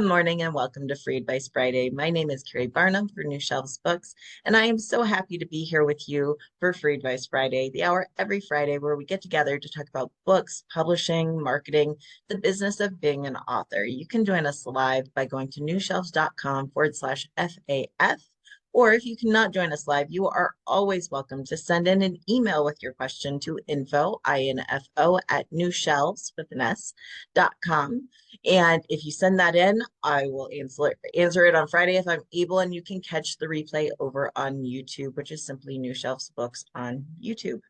Good morning and welcome to Free Advice Friday. My name is Keri Barnum for New Shelves Books, and I am so happy to be here with you for Free Advice Friday, the hour every Friday where we get together to talk about books, publishing, marketing, the business of being an author. You can join us live by going to newshelves.com/FAF. Or if you cannot join us live, you are always welcome to send in an email with your question to info, at newshelves with an S.com. And if you send that in, I will answer it on Friday if I'm able, and you can catch the replay over on YouTube, which is simply New Shelves Books on YouTube.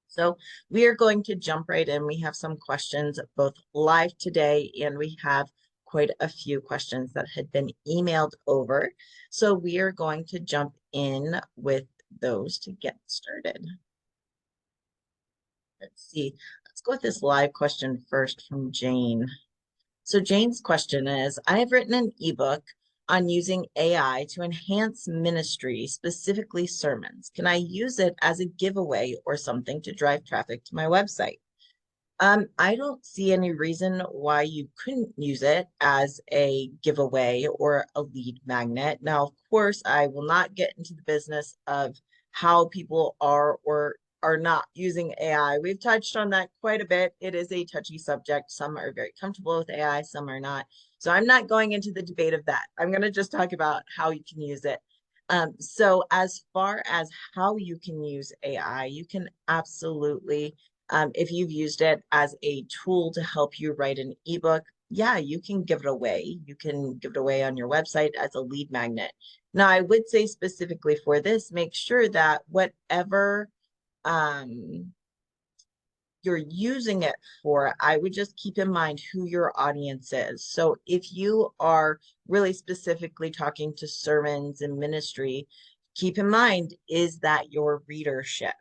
So we are going to jump right in. We have some questions both live today, and we have quite a few questions that had been emailed over. So we are going to jump in with those to get started. Let's see. Let's go with this live question first from Jane. So Jane's question is, I have written an ebook on using AI to enhance ministry, specifically sermons. Can I use it as a giveaway or something to drive traffic to my website? I don't see any reason why you couldn't use it as a giveaway or a lead magnet. Now, of course, I will not get into the business of how people are or are not using AI. We've touched on that quite a bit. It is a touchy subject. Some are very comfortable with AI, some are not. So I'm not going into the debate of that. I'm going to just talk about how you can use it. So as far as how you can use AI, you can absolutely if you've used it as a tool to help you write an ebook, yeah, you can give it away. You can give it away on your website as a lead magnet. Now, I would say specifically for this, make sure that whatever you're using it for, I would just keep in mind who your audience is. So if you are really specifically talking to sermons and ministry, keep in mind, is that your readership?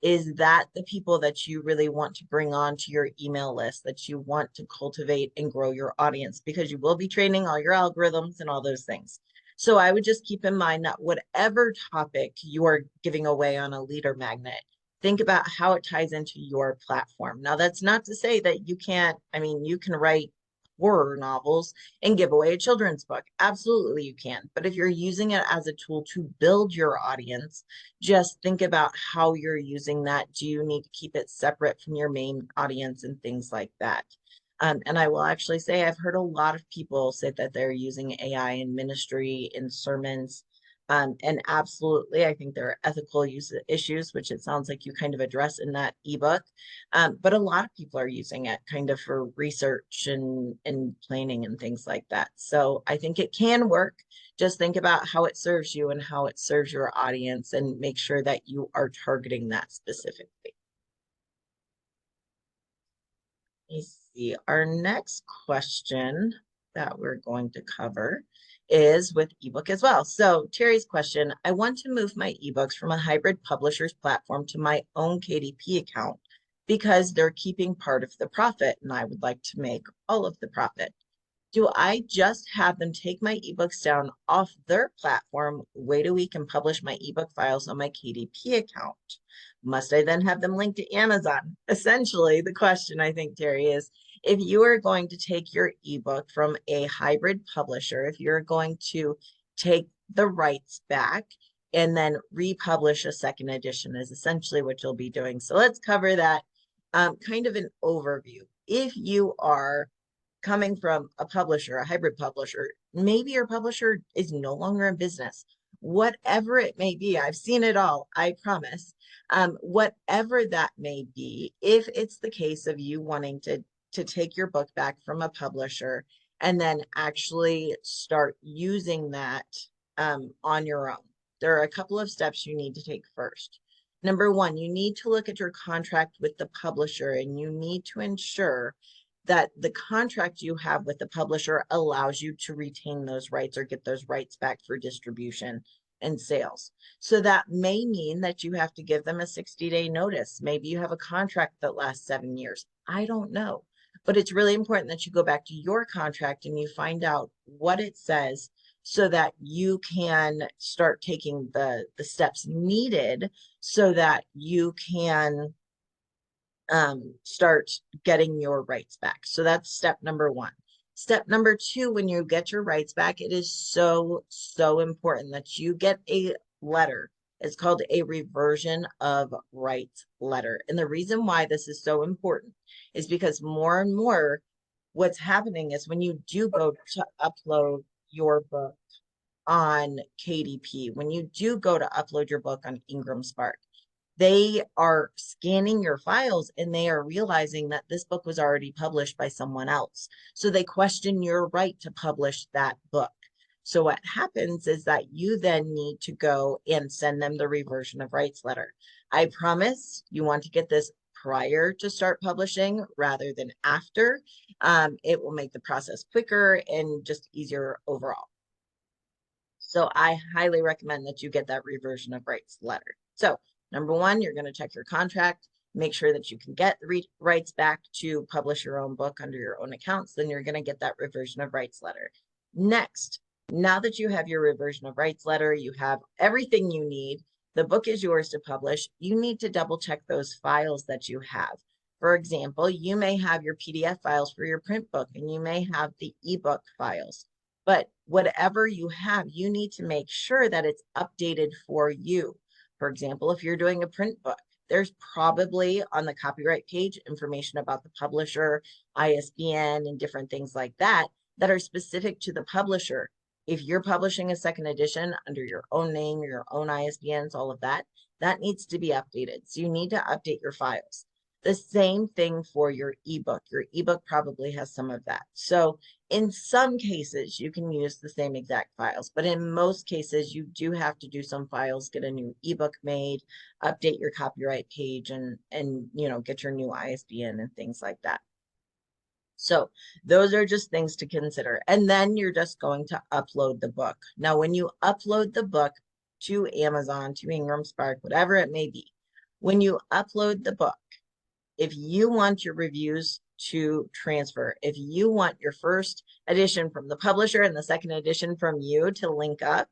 Is that the people that you really want to bring on to your email list, that you want to cultivate and grow your audience? Because you will be training all your algorithms and all those things. So I would just keep in mind that whatever topic you are giving away on a leader magnet, think about how it ties into your platform. Now, that's not to say that you can't, I mean, you can write horror novels and give away a children's book. Absolutely, you can. But if you're using it as a tool to build your audience, just think about how you're using that. Do you need to keep it separate from your main audience and things like that? And I will actually say I've heard a lot of people say that they're using AI in ministry, in sermons. And absolutely, I think there are ethical use issues, which it sounds like you kind of address in that ebook. But a lot of people are using it kind of for research and planning and things like that. So I think it can work. Just think about how it serves you and how it serves your audience and make sure that you are targeting that specifically. Let me see. Our next question that we're going to cover is with ebook as well. So Terry's question, I want to move my ebooks from a hybrid publisher's platform to my own KDP account because they're keeping part of the profit and I would like to make all of the profit. Do I just have them take my ebooks down off their platform, wait a week and publish my ebook files on my KDP account? Must I then have them linked to Amazon? Essentially, the question I think, Terry, is if you are going to take your ebook from a hybrid publisher, if you're going to take the rights back and then republish a second edition is essentially what you'll be doing. So let's cover that kind of an overview. If you are coming from a publisher, a hybrid publisher, maybe your publisher is no longer in business. Whatever it may be, I've seen it all, I promise. Whatever that may be, if it's the case of you wanting to take your book back from a publisher and then actually start using that on your own, there are a couple of steps you need to take first. Number one, you need to look at your contract with the publisher and you need to ensure that the contract you have with the publisher allows you to retain those rights or get those rights back for distribution and sales. So that may mean that you have to give them a 60-day notice. Maybe you have a contract that lasts 7 years. I don't know. But it's really important that you go back to your contract and you find out what it says so that you can start taking the steps needed so that you can start getting your rights back. So that's step number one. Step number two, when you get your rights back, it is so, so important that you get a letter. It's called a reversion of rights letter. And the reason why this is so important is because more and more what's happening is when you do go to upload your book on KDP, when you do go to upload your book on IngramSpark, they are scanning your files and they are realizing that this book was already published by someone else. So they question your right to publish that book. So what happens is that you then need to go and send them the reversion of rights letter. I promise you want to get this prior to start publishing rather than after. It will make the process quicker and just easier overall. So I highly recommend that you get that reversion of rights letter. So number one, you're going to check your contract, make sure that you can get the rights back to publish your own book under your own accounts. Then you're going to get that reversion of rights letter. Next, now that you have your reversion of rights letter, you have everything you need. The book is yours to publish. You need to double check those files that you have. For example, you may have your PDF files for your print book and you may have the ebook files. But whatever you have, you need to make sure that it's updated for you. For example, if you're doing a print book, there's probably on the copyright page information about the publisher, ISBN, and different things like that that are specific to the publisher. If you're publishing a second edition under your own name, your own ISBNs, all of that, that needs to be updated. So you need to update your files. The same thing for your ebook. Your ebook probably has some of that. So in some cases, you can use the same exact files, but in most cases, you do have to do some files, get a new ebook made, update your copyright page, and get your new ISBN and things like that. So those are just things to consider. And then you're just going to upload the book. Now, when you upload the book to Amazon, to IngramSpark, whatever it may be, when you upload the book, if you want your reviews to transfer, if you want your first edition from the publisher and the second edition from you to link up,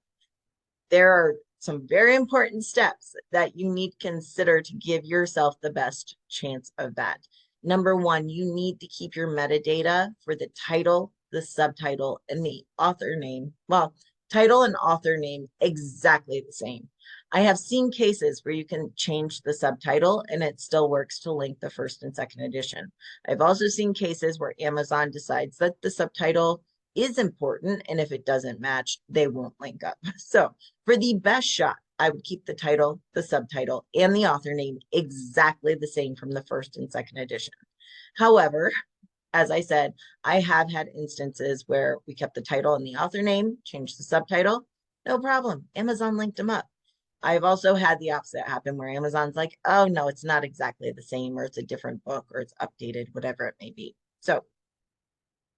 there are some very important steps that you need to consider to give yourself the best chance of that. Number one, you need to keep your metadata for the title, the subtitle, and the author name. Well, title and author name exactly the same. I have seen cases where you can change the subtitle and it still works to link the first and second edition. I've also seen cases where Amazon decides that the subtitle is important, and if it doesn't match, they won't link up. So for the best shot, I would keep the title, the subtitle, and the author name exactly the same from the first and second edition. However, as I said, I have had instances where we kept the title and the author name, changed the subtitle, no problem. Amazon linked them up. I've also had the opposite happen where Amazon's like, oh, no, it's not exactly the same, or it's a different book, or it's updated, whatever it may be. So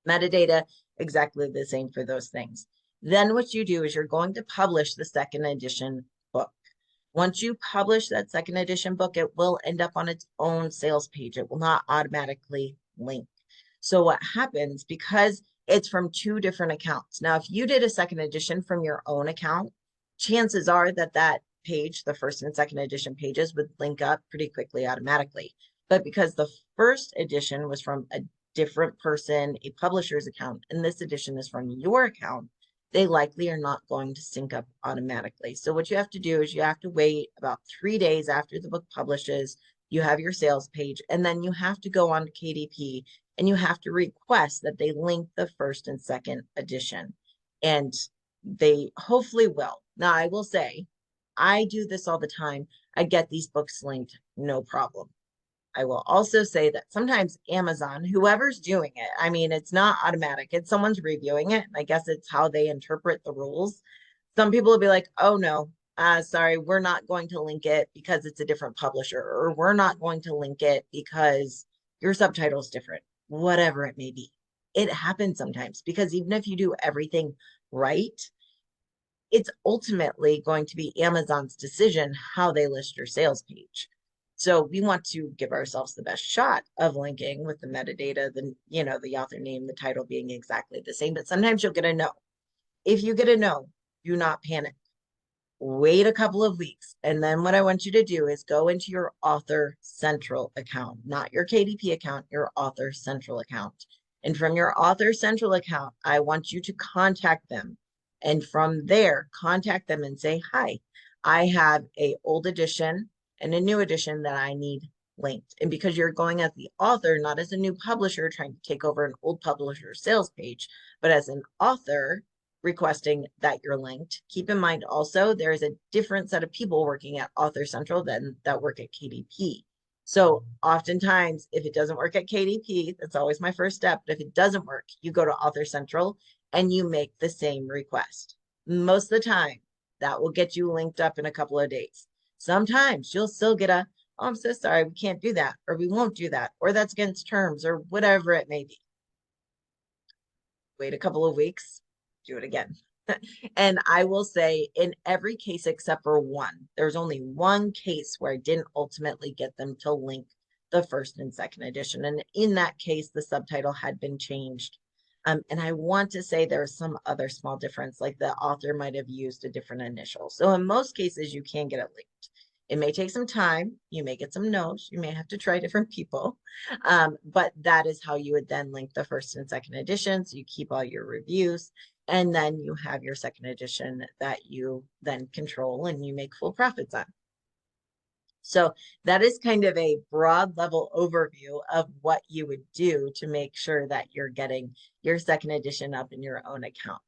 metadata, exactly the same for those things. Then what you do is you're going to publish the second edition book. Once you publish that second edition book, it will end up on its own sales page. It will not automatically link. So what happens, because it's from two different accounts. Now, if you did a second edition from your own account, chances are that that page, the first and second edition pages, would link up pretty quickly automatically. But because the first edition was from a different person, a publisher's account, and this edition is from your account, they likely are not going to sync up automatically. So what you have to do is you have to wait about 3 days after the book publishes, you have your sales page, and then you have to go on to KDP and you have to request that they link the first and second edition. And they hopefully will. Now, I will say, I do this all the time. I get these books linked, no problem. I will also say that sometimes Amazon, whoever's doing it, I mean, it's not automatic. It's someone's reviewing it. I guess it's how they interpret the rules. Some people will be like, oh, no, sorry, we're not going to link it because it's a different publisher, or we're not going to link it because your subtitle is different, whatever it may be. It happens sometimes because even if you do everything right, it's ultimately going to be Amazon's decision how they list your sales page. So we want to give ourselves the best shot of linking with the metadata, the author name, the title being exactly the same, but sometimes you'll get a no. If you get a no, do not panic. Wait a couple of weeks. And then what I want you to do is go into your Author Central account, not your KDP account, your Author Central account. And from your Author Central account, I want you to contact them. And from there, contact them and say, hi, I have a old edition and a new edition that I need linked. And because you're going as the author, not as a new publisher trying to take over an old publisher sales page, but as an author requesting that you're linked. Keep in mind also, there is a different set of people working at Author Central than that work at KDP. So oftentimes, if it doesn't work at KDP, that's always my first step. But if it doesn't work, you go to Author Central and you make the same request. Most of the time, that will get you linked up in a couple of days. Sometimes you'll still get a, oh, I'm so sorry, we can't do that, or we won't do that, or that's against terms, or whatever it may be. Wait a couple of weeks, do it again. And I will say in every case except for one, there's only one case where I didn't ultimately get them to link the first and second edition. And in that case, the subtitle had been changed. And I want to say there's some other small difference, like the author might have used a different initial. So in most cases, you can get it linked. It may take some time. You may get some no's. You may have to try different people. But that is how you would then link the first and second edition. So you keep all your reviews. And then you have your second edition that you then control and you make full profits on. So that is kind of a broad level overview of what you would do to make sure that you're getting your second edition up in your own account.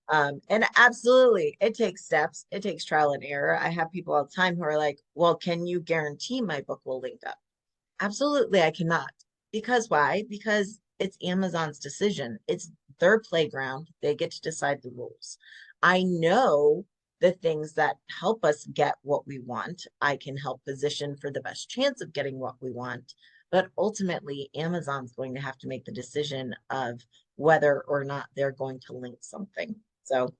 And absolutely, it takes steps. It takes trial and error. I have people all the time who are like, well, can you guarantee my book will link up? Absolutely, I cannot. Because why? Because it's Amazon's decision. It's their playground. They get to decide the rules. I know the things that help us get what we want. I can help position for the best chance of getting what we want. But ultimately, Amazon's going to have to make the decision of whether or not they're going to link something. So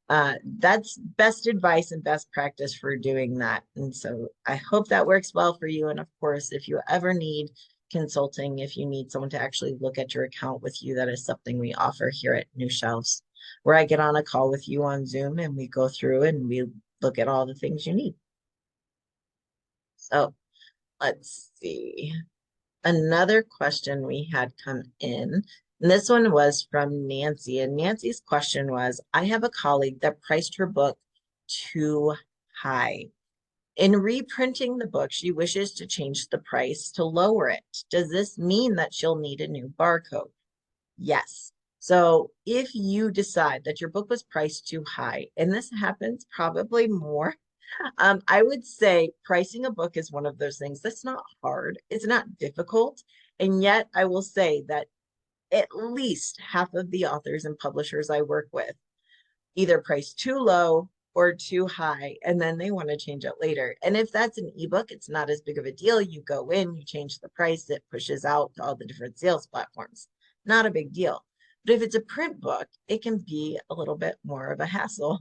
that's best advice and best practice for doing that. And so I hope that works well for you. And of course, if you ever need consulting, if you need someone to actually look at your account with you, that is something we offer here at New Shelves, where I get on a call with you on Zoom and we go through and we look at all the things you need. So let's see. Another question we had come in, and this one was from Nancy. And Nancy's question was, I have a colleague that priced her book too high. In reprinting the book, she wishes to change the price to lower it. Does this mean that she'll need a new barcode? Yes. So if you decide that your book was priced too high, and this happens probably more, I would say pricing a book is one of those things that's not hard. It's not difficult. And yet I will say that at least half of the authors and publishers I work with either price too low or too high, and then they want to change it later. And if that's an ebook, it's not as big of a deal. You go in, you change the price, it pushes out to all the different sales platforms. Not a big deal. But if it's a print book, it can be a little bit more of a hassle.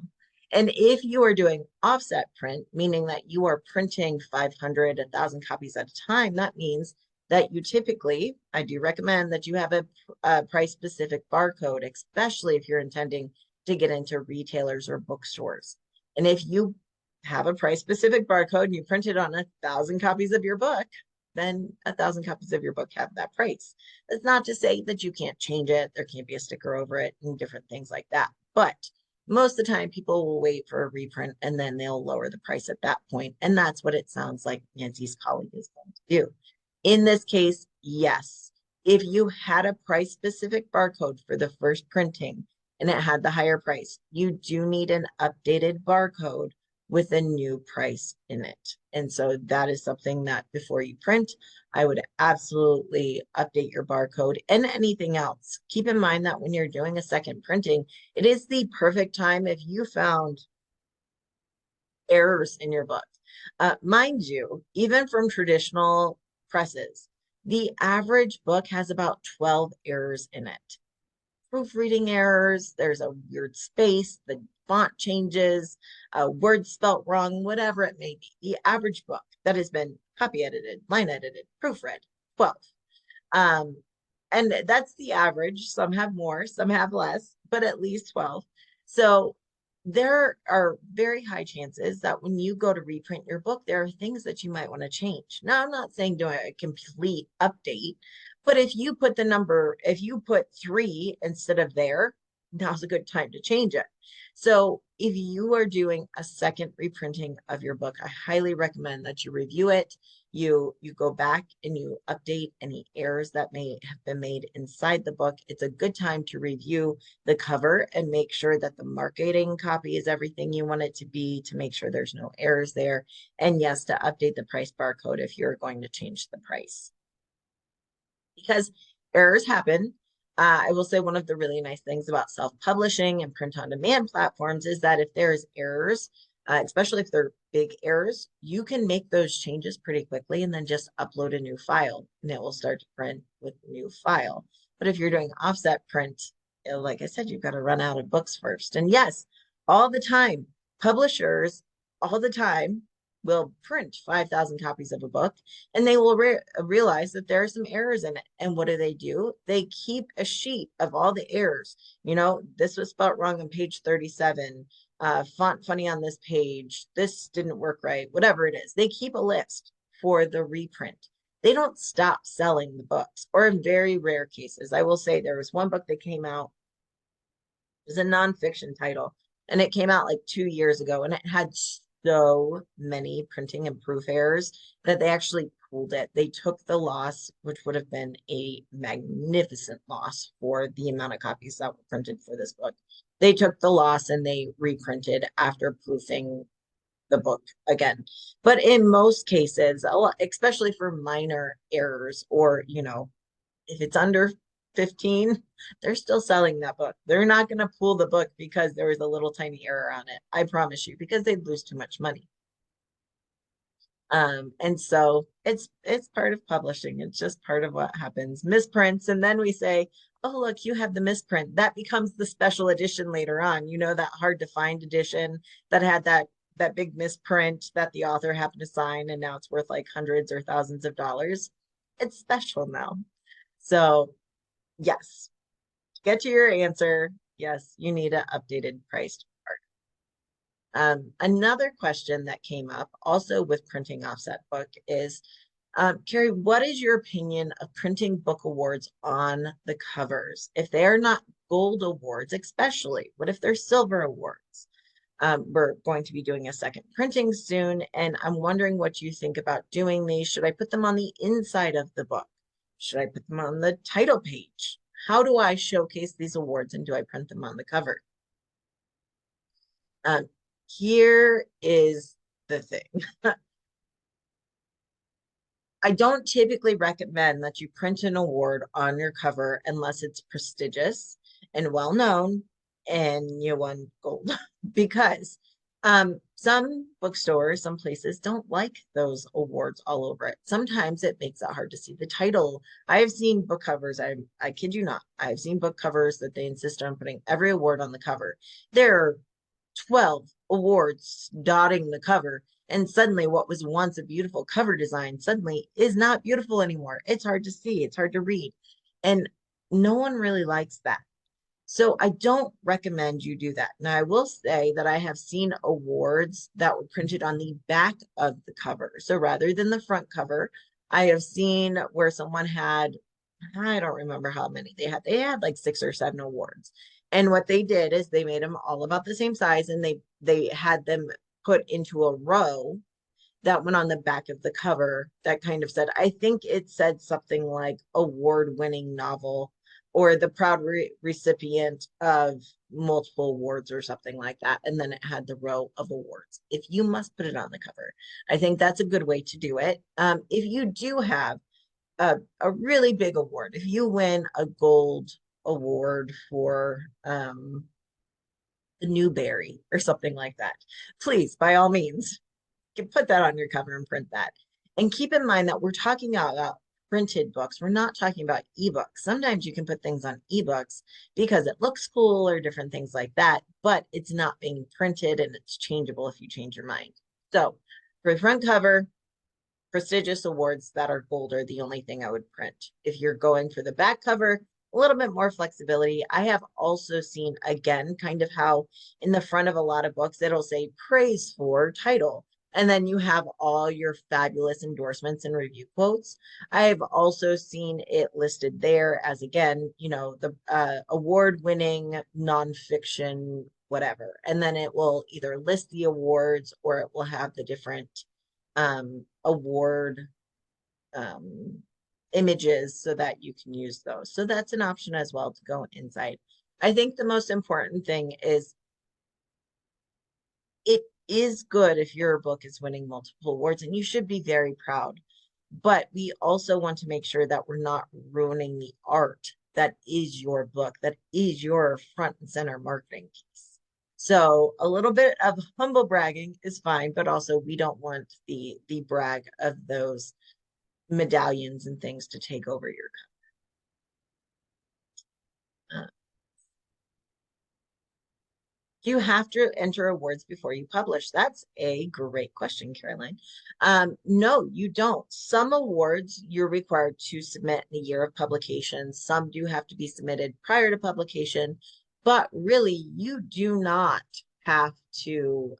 And if you are doing offset print, meaning that you are printing 500, 1,000 copies at a time, that means that you typically, I do recommend that you have a price specific barcode, especially if you're intending to get into retailers or bookstores. And if you have a price specific barcode and you print it on 1,000 copies of your book, then 1,000 copies of your book have that price. That's not to say that you can't change it. There can't be a sticker over it and different things like that. But most of the time, people will wait for a reprint and then they'll lower the price at that point. And that's what it sounds like Nancy's colleague is going to do. In this case, yes. If you had a price specific barcode for the first printing and it had the higher price, you do need an updated barcode with a new price in it. And so that is something that before you print, I would absolutely update your barcode and anything else. Keep in mind that when you're doing a second printing, it is the perfect time if you found errors in your book. Mind you, even from traditional presses, the average book has about 12 errors in it. Proofreading errors, there's a weird space, the font changes, a word spelt wrong, whatever it may be. The average book that has been copy edited, line edited, proofread, 12. And that's the average. Some have more, some have less, but at least 12. So there are very high chances that when you go to reprint your book, there are things that you might want to change. Now, I'm not saying do a complete update, But if you put the number, if you put 3 instead of there, now's a good time to change it. So if you are doing a second reprinting of your book, I highly recommend that you review it. You go back and you update any errors that may have been made inside the book. It's a good time to review the cover and make sure that the marketing copy is everything you want it to be, to make sure there's no errors there. And yes, to update the price barcode if you're going to change the price, because errors happen. I will say one of the really nice things about self-publishing and print-on-demand platforms is that if there's errors, especially if they're big errors, you can make those changes pretty quickly and then just upload a new file and it will start to print with the new file. But if you're doing offset print, like I said, you've got to run out of books first. And yes, all the time, publishers all the time will print 5,000 copies of a book and they will realize that there are some errors in it. And what do? They keep a sheet of all the errors. You know, this was spelled wrong on page 37, font funny on this page, this didn't work right, whatever it is. They keep a list for the reprint. They don't stop selling the books, or in very rare cases. I will say there was one book that came out, it was a nonfiction title, and it came out like 2 years ago, and it had so many printing and proof errors that they actually pulled it. They took the loss, which would have been a magnificent loss for the amount of copies that were printed for this book. They took the loss and they reprinted after proofing the book again. But in most cases, especially for minor errors, or, you know, if it's under 15, they're still selling that book. They're not going to pull the book because there was a little tiny error on it. I promise you, because they'd lose too much money. And so it's part of publishing. It's just part of what happens. Misprints, and then we say, oh, look, you have the misprint. That becomes the special edition later on. You know, that hard to find edition that had that big misprint that the author happened to sign, and now it's worth like hundreds or thousands of dollars. It's special now. So yes, get to your answer. Yes, you need an updated priced card. Another question that came up also with printing offset book is, Keri, what is your opinion of printing book awards on the covers? If they are not gold awards, especially, what if they're silver awards? We're going to be doing a second printing soon, and I'm wondering what you think about doing these. Should I put them on the inside of the book? Should I put them on the title page? How do I showcase these awards, and do I print them on the cover? Here is the thing. I don't typically recommend that you print an award on your cover unless it's prestigious and well known and you won gold, because some bookstores, some places don't like those awards all over it. Sometimes it makes it hard to see the title. I have seen book covers, I kid you not, I've seen book covers that they insist on putting every award on the cover. There are 12 awards dotting the cover, and suddenly what was once a beautiful cover design suddenly is not beautiful anymore. It's hard to see, it's hard to read, and no one really likes that. So I don't recommend you do that. Now, I will say that I have seen awards that were printed on the back of the cover. So rather than the front cover, I have seen where someone had, I don't remember how many they had. They had like 6 or 7 awards. And what they did is they made them all about the same size, and they had them put into a row that went on the back of the cover that kind of said, I think it said something like award-winning novel, or the proud recipient of multiple awards, or something like that. And then it had the row of awards. If you must put it on the cover, I think that's a good way to do it. If you do have a really big award, if you win a gold award for the Newbery or something like that, please, by all means, you can put that on your cover and print that. And keep in mind that we're talking about printed books. We're not talking about ebooks. Sometimes you can put things on ebooks because it looks cool or different things like that, but it's not being printed and it's changeable if you change your mind. So for the front cover, prestigious awards that are gold are the only thing I would print. If you're going for the back cover, a little bit more flexibility. I have also seen, again, kind of how in the front of a lot of books, it'll say praise for title. And then you have all your fabulous endorsements and review quotes. I've also seen it listed there as, again, the award-winning nonfiction, whatever. And then it will either list the awards or it will have the different award images so that you can use those. So that's an option as well to go inside. I think the most important thing is it is good if your book is winning multiple awards, and you should be very proud. But we also want to make sure that we're not ruining the art that is your book, that is your front and center marketing piece. So a little bit of humble bragging is fine, but also we don't want the brag of those medallions and things to take over your uh, you have to enter awards before you publish? That's a great question, Caroline. No, you don't. Some awards you're required to submit in the year of publication. Some do have to be submitted prior to publication, but really you do not have to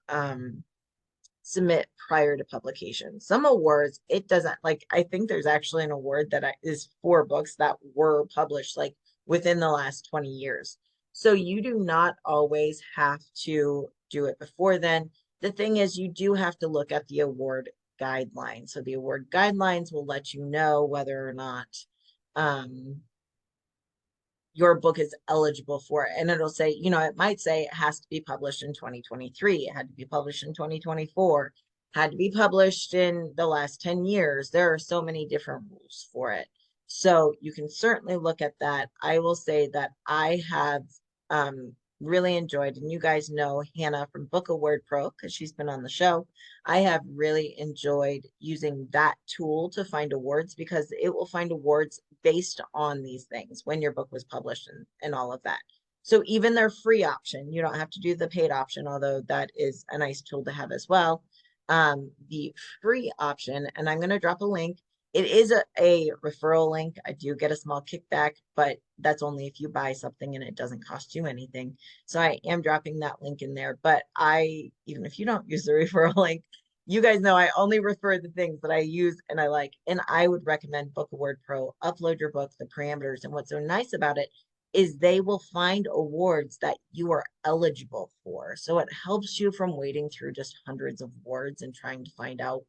submit prior to publication. Some awards, it doesn't, like, I think there's actually an award that is for books that were published like within the last 20 years. So you do not always have to do it before then. The thing is, you do have to look at the award guidelines. So the award guidelines will let you know whether or not your book is eligible for it. And it'll say, it might say it has to be published in 2023. It had to be published in 2024, had to be published in the last 10 years. There are so many different rules for it. So you can certainly look at that. I will say that I have really enjoyed, and you guys know Hannah from Book Award Pro because she's been on the show. I have really enjoyed using that tool to find awards because it will find awards based on these things when your book was published and all of that. So even their free option, you don't have to do the paid option, although that is a nice tool to have as well. The free option, and I'm going to drop a link. It is a referral link. I do get a small kickback, but that's only if you buy something and it doesn't cost you anything. So I am dropping that link in there. But even if you don't use the referral link, you guys know I only refer the things that I use and I like. And I would recommend Book Award Pro. Upload your book, the parameters. And what's so nice about it is they will find awards that you are eligible for. So it helps you from wading through just hundreds of awards and trying to find out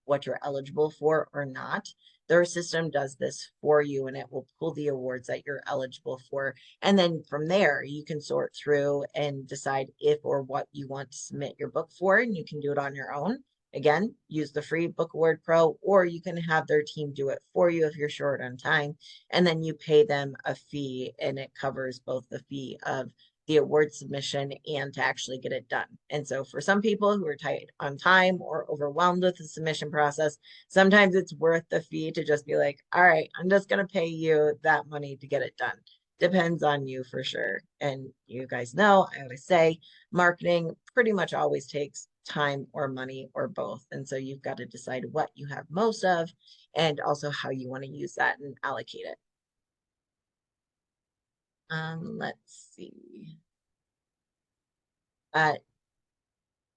what you're eligible for or not. Their system does this for you and it will pull the awards that you're eligible for. And then from there, you can sort through and decide if or what you want to submit your book for, and you can do it on your own. Again, use the free Book Award Pro, or you can have their team do it for you if you're short on time. And then you pay them a fee, and it covers both the fee of the award submission and to actually get it done. And so for some people who are tight on time or overwhelmed with the submission process, sometimes it's worth the fee to just be like, all right, I'm just going to pay you that money to get it done. Depends on you for sure. And you guys know, I always say marketing pretty much always takes time or money or both. And so you've got to decide what you have most of and also how you want to use that and allocate it. Let's see.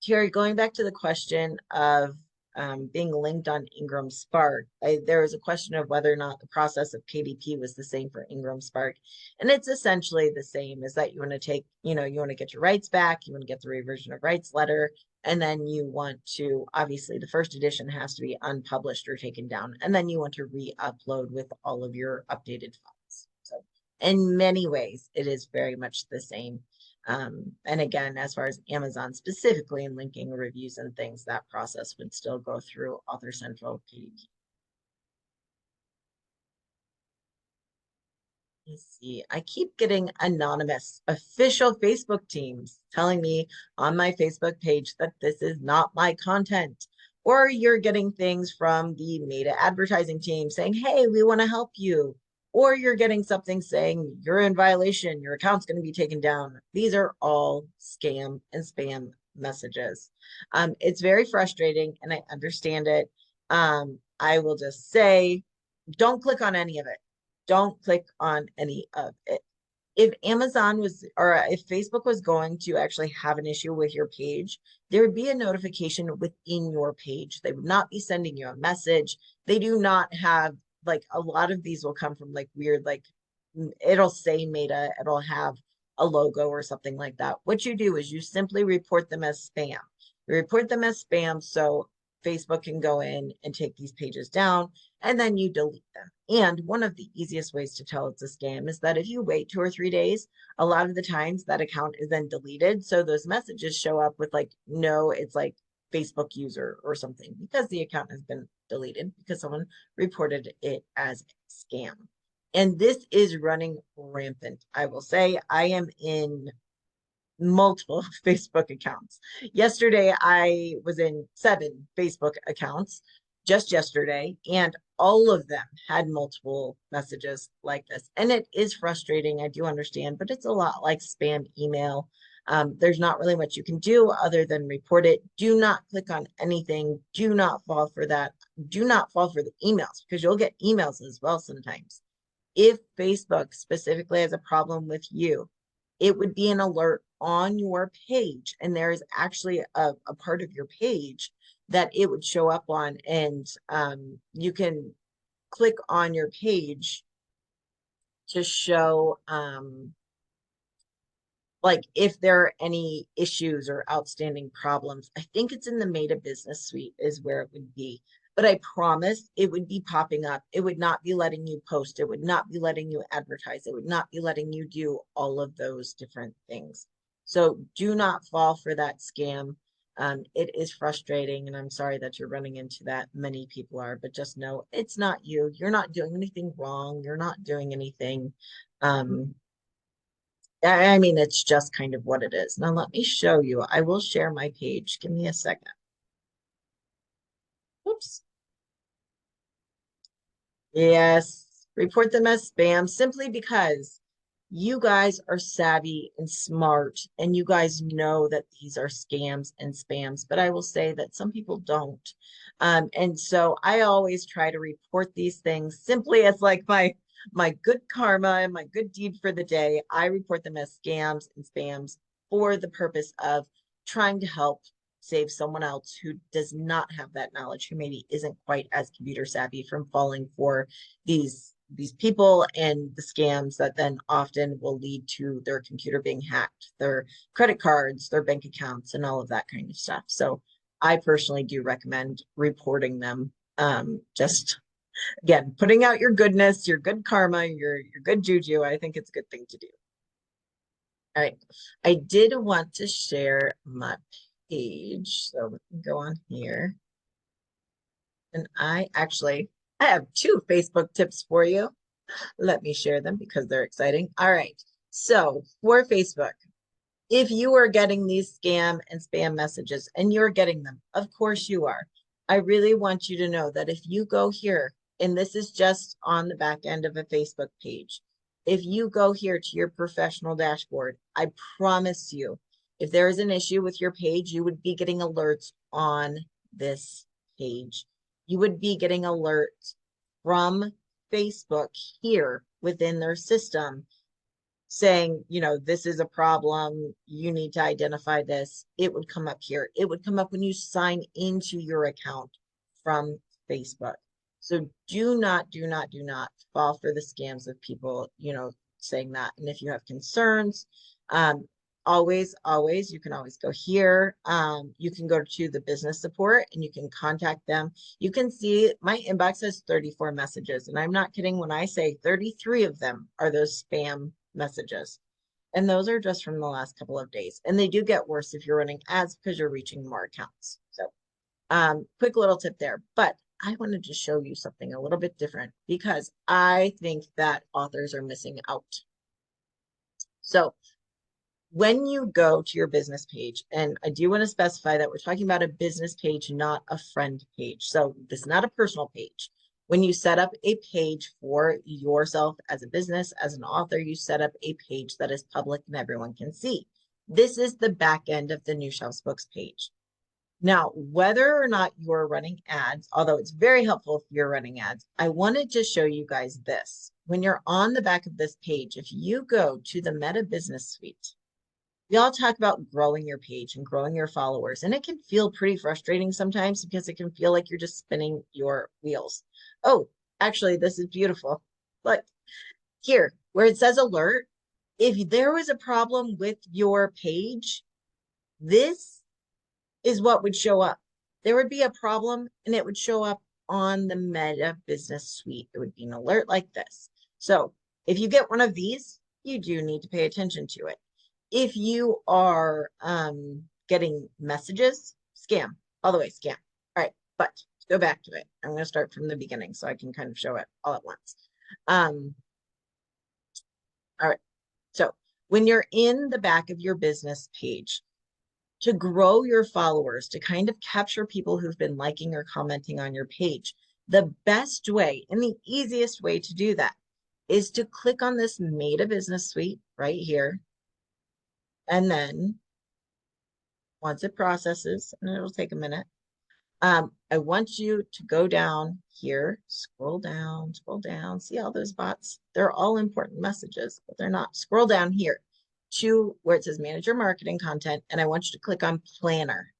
Keri, going back to the question of being linked on IngramSpark, there was a question of whether or not the process of KDP was the same for IngramSpark. And it's essentially the same, is that you want to take, you want to get your rights back, you want to get the reversion of rights letter, and then you want to, obviously the first edition has to be unpublished or taken down, and then you want to re-upload with all of your updated files. So in many ways, it is very much the same. And again, as far as Amazon specifically and linking reviews and things, that process would still go through Author Central KDP. Let's see. I keep getting anonymous official Facebook teams telling me on my Facebook page that this is not my content. Or you're getting things from the Meta advertising team saying, hey, we want to help you. Or you're getting something saying you're in violation, your account's going to be taken down. These are all scam and spam messages. It's very frustrating and I understand it. I will just say, don't click on any of it. Don't click on any of it. If Amazon was, or if Facebook was going to actually have an issue with your page, there would be a notification within your page. They would not be sending you a message. They do not have, like, a lot of these will come from like weird, like it'll say Meta, it'll have a logo or something like that. What you do is you simply report them as spam. You report them as spam so Facebook can go in and take these pages down, and then you delete them. And one of the easiest ways to tell it's a scam is that if you wait 2 or 3 days, a lot of the times that account is then deleted. So those messages show up with like, no, it's like Facebook user or something because the account has been deleted because someone reported it as a scam. And this is running rampant. I will say I am in multiple Facebook accounts. Yesterday, I was in 7 Facebook accounts just yesterday, and all of them had multiple messages like this. And it is frustrating. I do understand, but it's a lot like spam email. There's not really much you can do other than report it. Do not click on anything. Do not fall for that. Do not fall for the emails because you'll get emails as well sometimes. If Facebook specifically has a problem with you, it would be an alert on your page. And there is actually a part of your page that it would show up on. And you can click on your page to show like if there are any issues or outstanding problems. I think it's in the Meta Business Suite is where it would be. But I promise it would be popping up. It would not be letting you post. It would not be letting you advertise. It would not be letting you do all of those different things. So do not fall for that scam. It is frustrating, and I'm sorry that you're running into that. Many people are, but just know it's not you. You're not doing anything wrong. You're not doing anything. I mean, it's just kind of what it is. Now, let me show you. I will share my page. Give me a second. Oops. Yes, report them as spam simply because you guys are savvy and smart and you guys know that these are scams and spams, but I will say that some people don't. And so I always try to report these things simply as like my good karma and my good deed for the day. I report them as scams and spams for the purpose of trying to help save someone else who does not have that knowledge, who maybe isn't quite as computer savvy from falling for these people and the scams that then often will lead to their computer being hacked, their credit cards, their bank accounts, and all of that kind of stuff. So I personally do recommend reporting them. Just again, putting out your goodness, your good karma, your good juju. I think it's a good thing to do. All right. I did want to share my page. So let me go on here. And I have 2 Facebook tips for you. Let me share them because they're exciting. All right. So for Facebook, if you are getting these scam and spam messages and you're getting them, of course you are. I really want you to know that if you go here, and this is just on the back end of a Facebook page, if you go here to your professional dashboard, I promise you, if there is an issue with your page, you would be getting alerts on this page. You would be getting alerts from Facebook here within their system saying, you know, this is a problem. You need to identify this. It would come up here. It would come up when you sign into your account from Facebook. So do not fall for the scams of people, you know, saying that. And if you have concerns, always, you can always go here. You can go to the business support and you can contact them. You can see my inbox has 34 messages, and I'm not kidding when I say 33 of them are those spam messages. And those are just from the last couple of days. And they do get worse if you're running ads because you're reaching more accounts. So quick little tip there. But I wanted to show you something a little bit different because I think that authors are missing out. So when you go to your business page, and I do want to specify that we're talking about a business page, not a friend page. So this is not a personal page. When you set up a page for yourself as a business, as an author, you set up a page that is public and everyone can see. This is the back end of the New Shelves Books page. Now, whether or not you're running ads, although it's very helpful if you're running ads, I wanted to show you guys this. when you're on the back of this page, if you go to the Meta Business Suite, we all talk about growing your page and growing your followers, and it can feel pretty frustrating sometimes because it can feel like you're just spinning your wheels. Oh, actually, this is beautiful. Look here where it says alert. If there was a problem with your page, this is what would show up. There would be a problem and it would show up on the Meta Business Suite. It would be an alert like this. So if you get one of these, you do need to pay attention to it. If you are getting messages, scam, all the way scam. All right, but to go back to it, I'm going to start from the beginning so I can kind of show it all at once. All right, so when you're in the back of your business page, to grow your followers, to kind of capture people who've been liking or commenting on your page, the best way and the easiest way to do that is to click on this Meta Business Suite right here. And then once it processes, and it'll take a minute, I want you to go down here, scroll down, see all those bots? They're all important messages, but they're not. Scroll down here to where it says Manage Your Marketing Content, and I want you to click on Planner.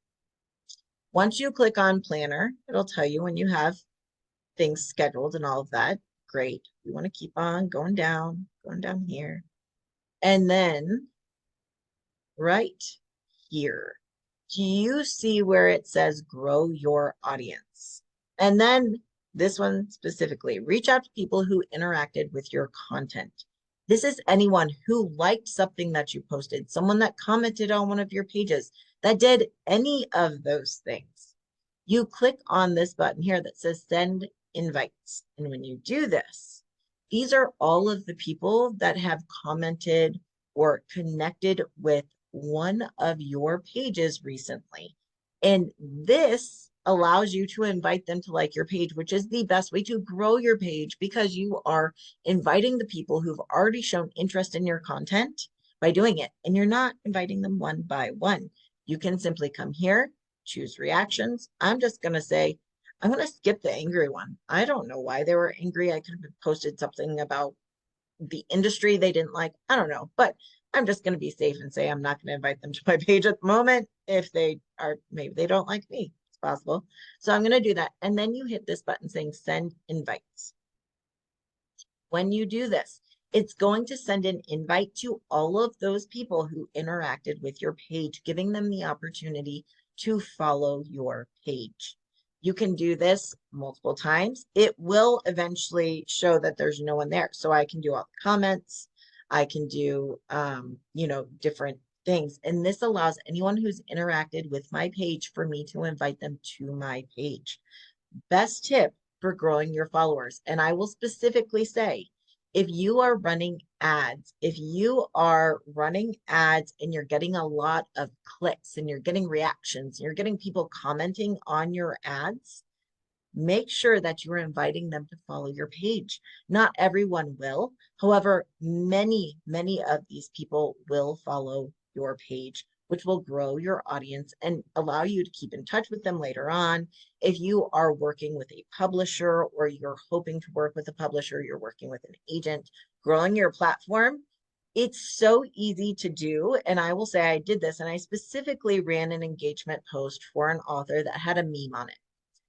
Once you click on Planner, it'll tell you when you have things scheduled and all of that. Great. We want to keep on going down here. And then right here, do you see where it says grow your audience? And then this one specifically, reach out to people who interacted with your content. This is anyone who liked something that you posted, someone that commented on one of your pages, that did any of those things. You click on this button here that says send invites. And when you do this, these are all of the people that have commented or connected with one of your pages recently. And this allows you to invite them to like your page, which is the best way to grow your page because you are inviting the people who've already shown interest in your content by doing it. And you're not inviting them one by one. You can simply come here, choose reactions. I'm just going to say, I'm going to skip the angry one. I don't know why they were angry. I could have posted something about the industry they didn't like. I don't know, but I'm just going to be safe and say I'm not going to invite them to my page at the moment. If they are, maybe they don't like me. It's possible. So I'm going to do that. And then you hit this button saying send invites. When you do this, it's going to send an invite to all of those people who interacted with your page, giving them the opportunity to follow your page. You can do this multiple times. It will eventually show that there's no one there. So I can do all the comments. I can do, different things. And this allows anyone who's interacted with my page for me to invite them to my page. Best tip for growing your followers. And I will specifically say, if you are running ads, and you're getting a lot of clicks and you're getting reactions, and you're getting people commenting on your ads, make sure that you're inviting them to follow your page. Not everyone will. However, many of these people will follow your page, which will grow your audience and allow you to keep in touch with them later on. If you are working with a publisher or you're hoping to work with a publisher, you're working with an agent, growing your platform, it's so easy to do. And I will say I did this, and I specifically ran an engagement post for an author that had a meme on it.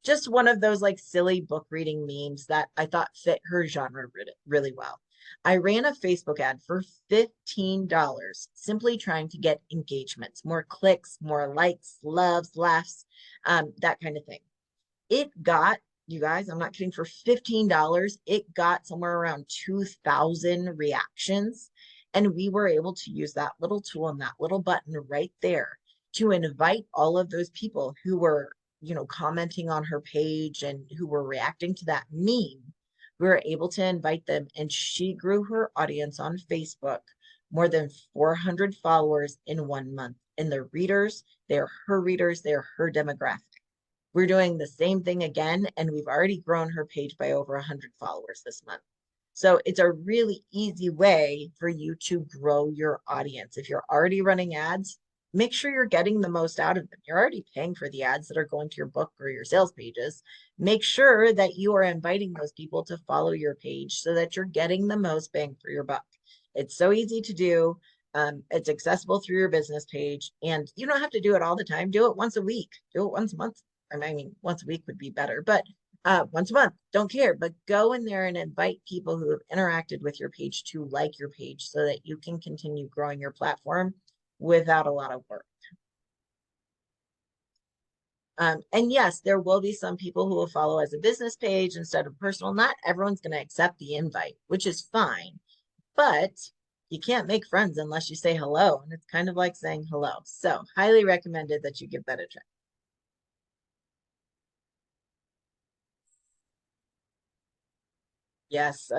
Just one of those like silly book reading memes that I thought fit her genre really well. I ran a Facebook ad for $15, simply trying to get engagements, more clicks, more likes, loves, laughs, that kind of thing. It got, you guys, I'm not kidding, for $15, it got somewhere around 2,000 reactions. And we were able to use that little tool and that little button right there to invite all of those people who were, commenting on her page and who were reacting to that meme. We were able to invite them, and she grew her audience on Facebook more than 400 followers in 1 month. And the readers, they're her demographic. We're doing the same thing again, and we've already grown her page by over 100 followers this month. So it's a really easy way for you to grow your audience. If you're already running ads, make sure you're getting the most out of them. You're already paying for the ads that are going to your book or your sales pages. Make sure that you are inviting those people to follow your page so that you're getting the most bang for your buck. It's so easy to do. It's accessible through your business page, and you don't have to do it all the time. Do it once a week, do it once a month. I mean, once a week would be better, but once a month, don't care. But go in there and invite people who have interacted with your page to like your page so that you can continue growing your platform without a lot of work. And yes, there will be some people who will follow as a business page instead of personal. Not everyone's going to accept the invite, which is fine, but you can't make friends unless you say hello. And it's kind of like saying hello. So highly recommended that you give that a try. Yes.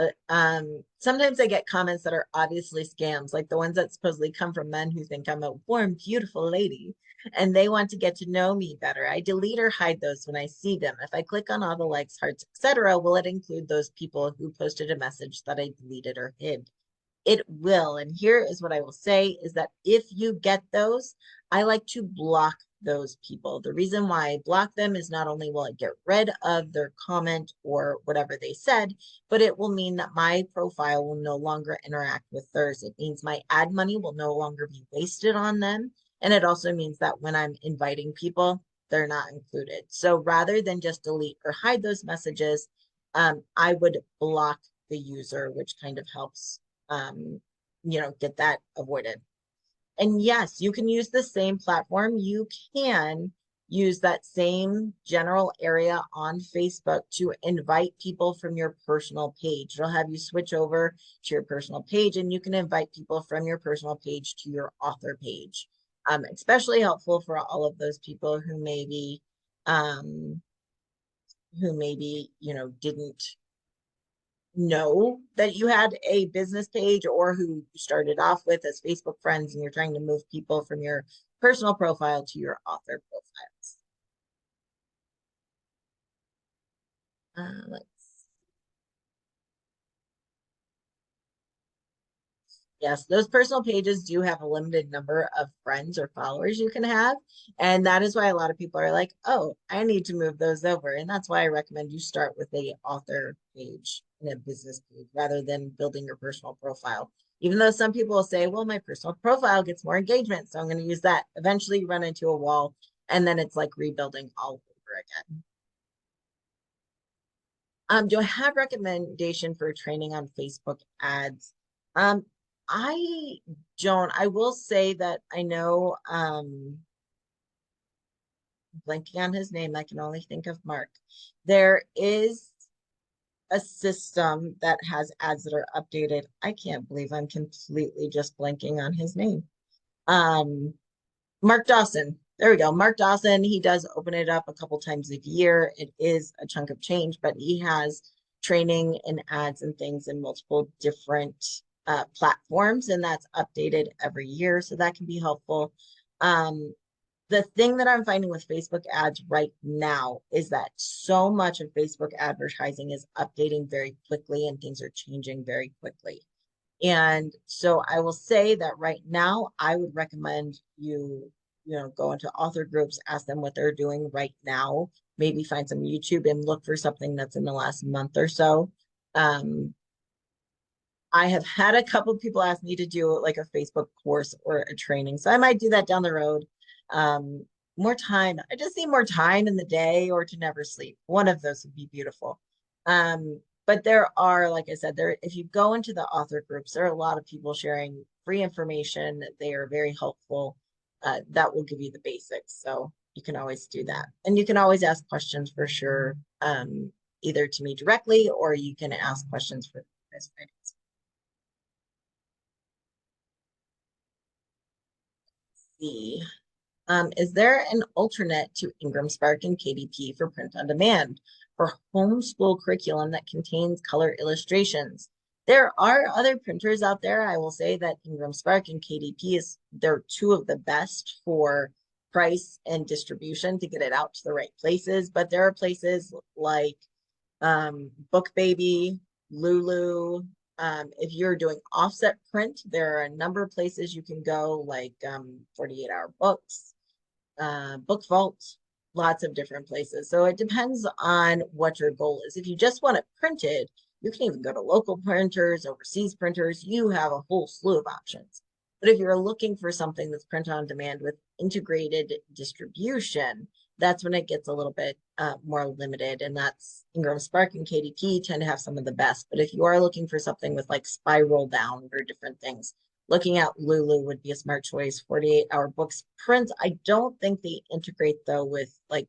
Sometimes I get comments that are obviously scams, like the ones that supposedly come from men who think I'm a warm, beautiful lady and they want to get to know me better. I delete or hide those when I see them. If I click on all the likes, hearts, etc., will it include those people who posted a message that I deleted or hid? It will. And here is what I will say is that if you get those, I like to block those people. The reason why I block them is not only will it get rid of their comment or whatever they said, but it will mean that my profile will no longer interact with theirs. It means my ad money will no longer be wasted on them. And it also means that when I'm inviting people, they're not included. So rather than just delete or hide those messages, I would block the user, which kind of helps get that avoided. And yes, you can use the same platform. You can use that same general area on Facebook to invite people from your personal page. It'll have you switch over to your personal page and you can invite people from your personal page to your author page. Especially helpful for all of those people um, who maybe, didn't know that you had a business page or who you started off with as Facebook friends and you're trying to move people from your personal profile to your author profiles. Let's Yes, those personal pages do have a limited number of friends or followers you can have. And that is why a lot of people are like, oh, I need to move those over. And that's why I recommend you start with a author page and a business page rather than building your personal profile. Even though some people will say, well, my personal profile gets more engagement, so I'm going to use that. Eventually you run into a wall and then it's like rebuilding all over again. Do I have recommendation for training on Facebook ads? Um, I don't. I will say that I know, blanking on his name, I can only think of Mark. There is a system that has ads that are updated. I can't believe I'm completely just blanking on his name. Um, Mark Dawson. There we go. Mark Dawson, he does open it up a couple times a year. It is a chunk of change, but he has training and ads and things in multiple different platforms, and that's updated every year. So that can be helpful. Um, the thing that I'm finding with Facebook ads right now is that so much of Facebook advertising is updating very quickly and things are changing very quickly. And so I will say that right now, I would recommend go into author groups, ask them what they're doing right now, maybe find some YouTube and look for something that's in the last month or so. Um, I have had a couple of people ask me to do like a Facebook course or a training. So I might do that down the road. Um, More time. I just need more time in the day or to never sleep. One of those would be beautiful. But there are, like I said, if you go into the author groups, there are a lot of people sharing free information. They are very helpful. That will give you the basics. So you can always do that. And you can always ask questions for sure, either to me directly or you can ask questions for this. See. Is there an alternate to IngramSpark and KDP for print on demand for homeschool curriculum that contains color illustrations? There are other printers out there. I will say that IngramSpark and KDP they're two of the best for price and distribution to get it out to the right places. But there are places like BookBaby, Lulu, If you're doing offset print, there are a number of places you can go, like 48 Hour Books, Book Vault, lots of different places. So it depends on what your goal is. If you just want it printed, you can even go to local printers, overseas printers. You have a whole slew of options. But if you're looking for something that's print on demand with integrated distribution, that's when it gets a little bit more limited. And that's IngramSpark and KDP tend to have some of the best. But if you are looking for something with like spiral bound or different things, looking at Lulu would be a smart choice. 48 Hour Books print. I don't think they integrate though with like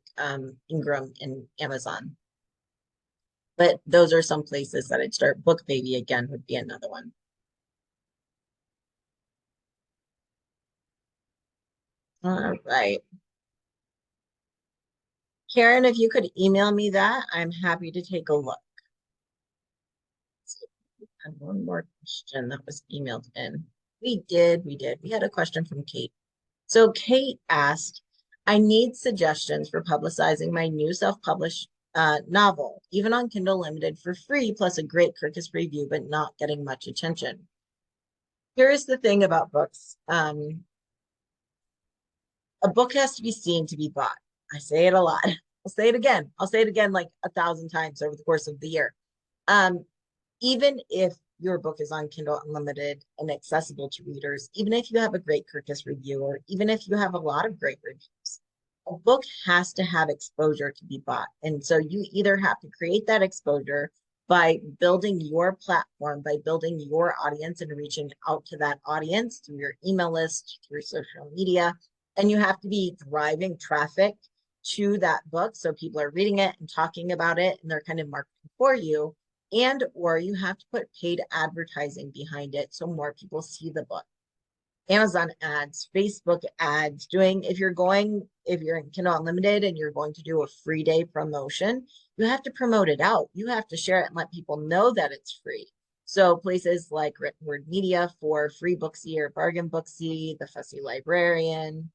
Ingram and Amazon. But those are some places that I'd start. Book Baby again would be another one. All right. Karen, if you could email me that, I'm happy to take a look. And one more question that was emailed in. We did. We had a question from Kate. So Kate asked, I need suggestions for publicizing my new self-published novel, even on Kindle Limited for free, plus a great Kirkus review, but not getting much attention. Here's the thing about books. A book has to be seen to be bought. I say it a lot. I'll say it again. I'll say it again like 1,000 times over the course of the year. Um, Even if your book is on Kindle Unlimited and accessible to readers, even if you have a great Kirkus review, or even if you have a lot of great reviews, a book has to have exposure to be bought. And so you either have to create that exposure by building your platform, by building your audience and reaching out to that audience through your email list, through social media, and you have to be driving traffic to that book. So people are reading it and talking about it and they're kind of marketing for you, and or you have to put paid advertising behind it so more people see the book. Amazon ads, Facebook ads, if you're in Kindle Unlimited and you're going to do a free day promotion, you have to promote it out. You have to share it and let people know that it's free. So places like Written Word Media for Free Booksy or Bargain Booksy, The Fussy Librarian,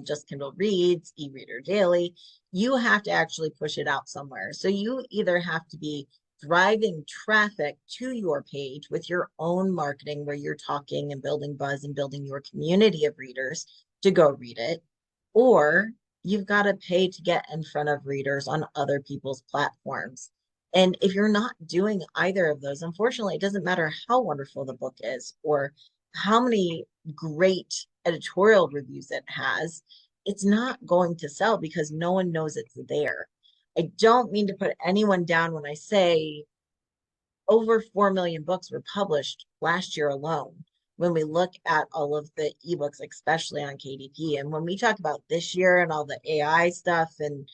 Just Kindle Reads, e-reader daily, you have to actually push it out somewhere. So you either have to be driving traffic to your page with your own marketing where you're talking and building buzz and building your community of readers to go read it, or you've got to pay to get in front of readers on other people's platforms. And if you're not doing either of those, unfortunately, it doesn't matter how wonderful the book is or how many great editorial reviews it has, it's not going to sell because no one knows it's there. I don't mean to put anyone down when I say over 4 million books were published last year alone. When we look at all of the ebooks, especially on KDP, and when we talk about this year and all the AI stuff and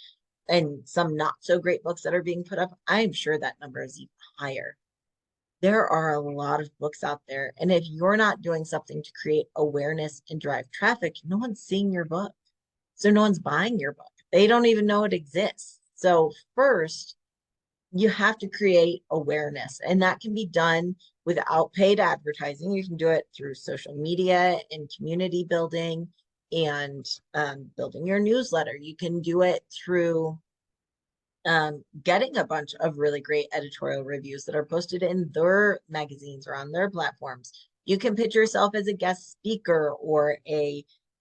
some not so great books that are being put up, I'm sure that number is even higher. There are a lot of books out there. And if you're not doing something to create awareness and drive traffic, no one's seeing your book. So no one's buying your book. They don't even know it exists. So first, you have to create awareness, and that can be done without paid advertising. You can do it through social media and community building and building your newsletter. You can do it through getting a bunch of really great editorial reviews that are posted in their magazines or on their platforms. You can pitch yourself as a guest speaker or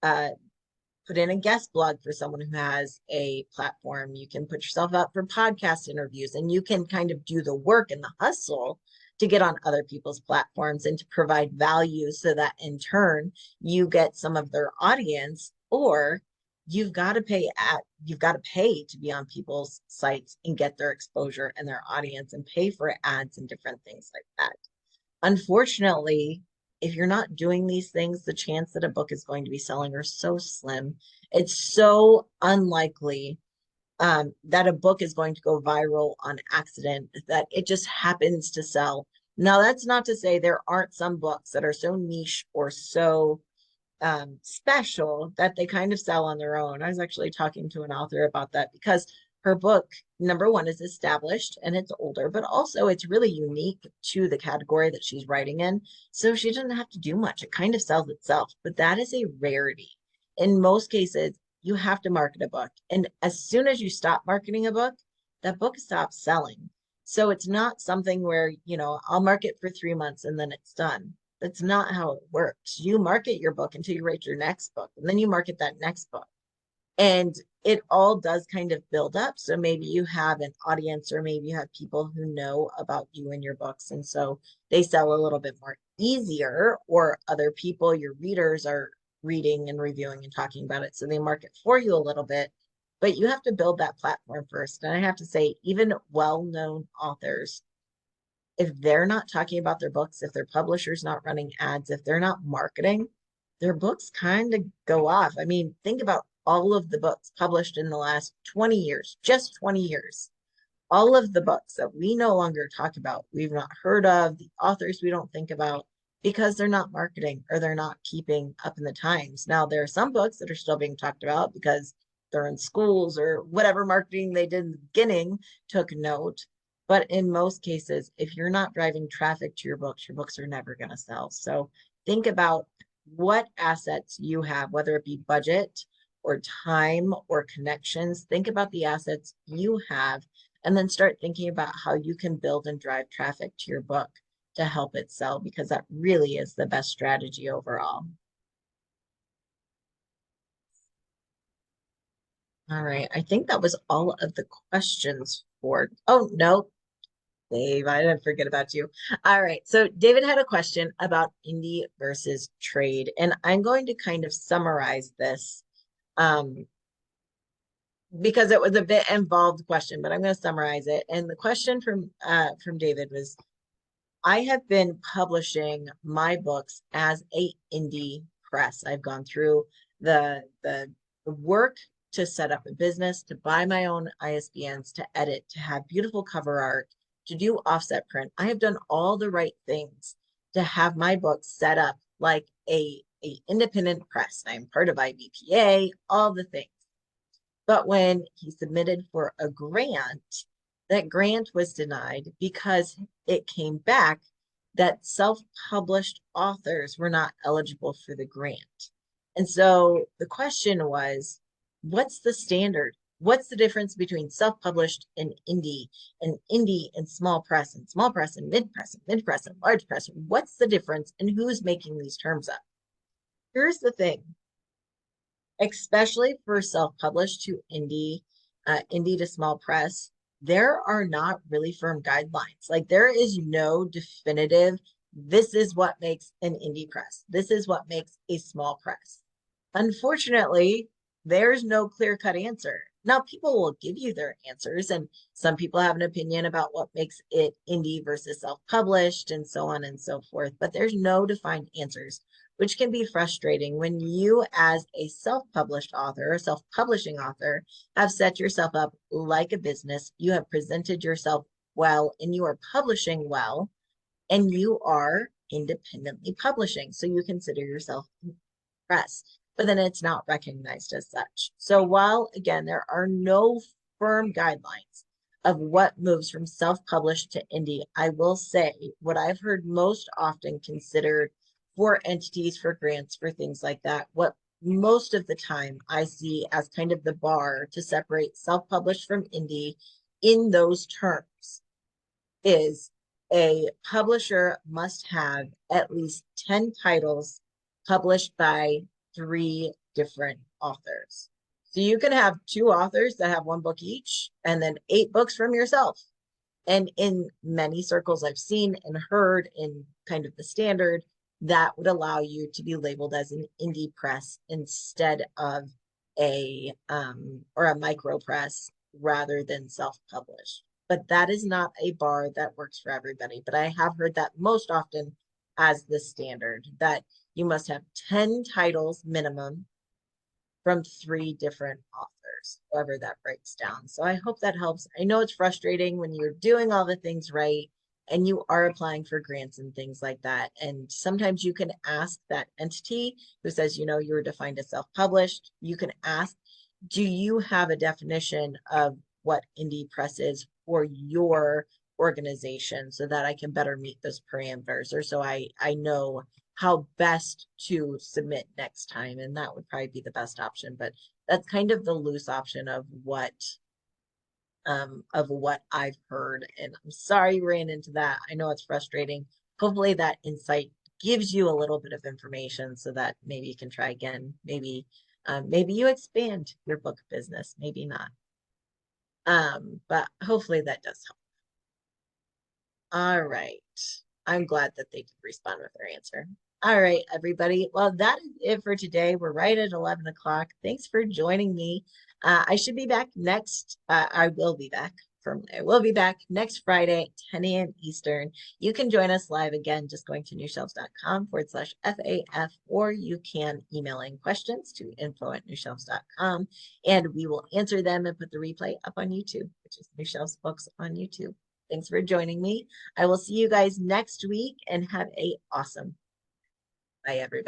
put in a guest blog for someone who has a platform. You can put yourself out for podcast interviews, and you can kind of do the work and the hustle to get on other people's platforms and to provide value so that in turn you get some of their audience, or you've got to pay to be on people's sites and get their exposure and their audience and pay for ads and different things like that. Unfortunately, if you're not doing these things, the chance that a book is going to be selling are so slim. It's so unlikely that a book is going to go viral on accident, that it just happens to sell. Now, that's not to say there aren't some books that are so niche or so special that they kind of sell on their own. I was actually talking to an author about that because her book, number one, is established and it's older, but also it's really unique to the category that she's writing in. So she doesn't have to do much. It kind of sells itself, but that is a rarity. In most cases, you have to market a book. And as soon as you stop marketing a book, that book stops selling. So it's not something where, I'll market for 3 months and then it's done. That's not how it works. You market your book until you write your next book, and then you market that next book. And it all does kind of build up. So maybe you have an audience, or maybe you have people who know about you and your books. And so they sell a little bit more easier, or other people, your readers, are reading and reviewing and talking about it. So they market for you a little bit, but you have to build that platform first. And I have to say, even well-known authors, if they're not talking about their books, if their publisher's not running ads, if they're not marketing, their books kind of go off. I mean, think about all of the books published in the last 20 years, just 20 years. All of the books that we no longer talk about, we've not heard of, the authors we don't think about, because they're not marketing or they're not keeping up in the times. Now, there are some books that are still being talked about because they're in schools, or whatever marketing they did in the beginning took note. But in most cases, if you're not driving traffic to your books are never going to sell. So think about what assets you have, whether it be budget or time or connections. Think about the assets you have, and then start thinking about how you can build and drive traffic to your book to help it sell, because that really is the best strategy overall. All right. I think that was all of the questions for, oh, no, Dave, I didn't forget about you. All right. So David had a question about indie versus trade, and I'm going to kind of summarize this um, because it was a bit involved question, but I'm going to summarize it. And the question from David was, I have been publishing my books as a indie press. I've gone through the work to set up a business, to buy my own ISBNs, to edit, to have beautiful cover art, to do offset print. I have done all the right things to have my books set up like a independent press. I'm part of IBPA, all the things. But when he submitted for a grant, that grant was denied because it came back that self-published authors were not eligible for the grant. And so the question was, what's the standard? What's the difference between self-published and indie and small press, and small press and mid press and large press? What's the difference, and who's making these terms up? Here's the thing, especially for self-published to indie to small press, there are not really firm guidelines. Like, there is no definitive, this is what makes an indie press. This is what makes a small press. Unfortunately, there's no clear-cut answer. Now, people will give you their answers, and some people have an opinion about what makes it indie versus self-published, and so on and so forth, but there's no defined answers, which can be frustrating when you, as a self-published author, a self-publishing author, have set yourself up like a business. You have presented yourself well, and you are publishing well, and you are independently publishing. So you consider yourself press, but then it's not recognized as such. So while, again, there are no firm guidelines of what moves from self-published to indie, I will say what I've heard most often considered for entities, for grants, for things like that, what most of the time I see as kind of the bar to separate self-published from indie in those terms is a publisher must have at least 10 titles published by 3 different authors. So you can have 2 authors that have 1 book each, and then 8 books from yourself. And in many circles I've seen and heard in kind of the standard, that would allow you to be labeled as an indie press instead of a micro press rather than self-published. But that is not a bar that works for everybody. But I have heard that most often as the standard, that you must have 10 titles minimum from 3 different authors, however that breaks down. So I hope that helps. I know it's frustrating when you're doing all the things right and you are applying for grants and things like that. And sometimes you can ask that entity who says, you were defined as self-published, you can ask, do you have a definition of what indie press is for your organization, so that I can better meet those parameters, or so I know how best to submit next time. And that would probably be the best option, but that's kind of the loose option of what of what I've heard. And I'm sorry you ran into that. I know it's frustrating. Hopefully that insight gives you a little bit of information so that maybe you can try again. Maybe you expand your book business, maybe not. But hopefully that does help. All right. I'm glad that they could respond with their answer. All right, everybody. Well, that is it for today. We're right at 11 o'clock. Thanks for joining me. I should be back next. I will be back I will be back next Friday at 10 a.m. Eastern. You can join us live again, just going to newshelves.com/FAF, or you can email in questions to info@newshelves.com, and we will answer them and put the replay up on YouTube, which is New Shelves Books on YouTube. Thanks for joining me. I will see you guys next week and have a awesome. Bye, everybody.